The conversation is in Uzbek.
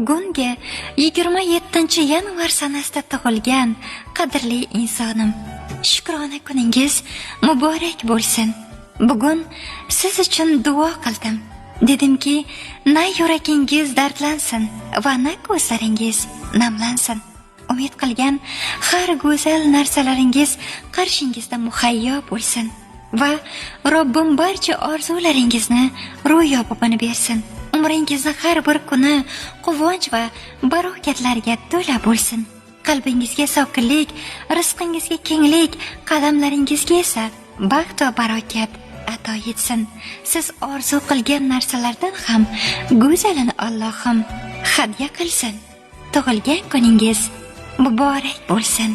Bugungi 27-yanvar sanasida tug'ilgan qadrli insonim, shukrona kuningiz muborak bo'lsin. Bugun siz uchun duo qildim. Dedimki, na yuragingiz dardlansin va na ko'zlaringiz namlansin. Umid qilgan har go'zal narsalaringiz qarshingizda muhayyo bo'lsin va Robbim barcha orzularingizni ro'yobini bersin. Umringizni har bir kuni quvonch va barokatlarga to'la bo'lsin. Qalbingizga sokinlik, rizqingizga kenglik, qadamlaringizga esa baxt va barokat ato etsin. Siz orzu qilgan narsalardan ham go'zalini Allohim hadya qilsin. Tug'ilgan kuningiz muborak bo'lsin.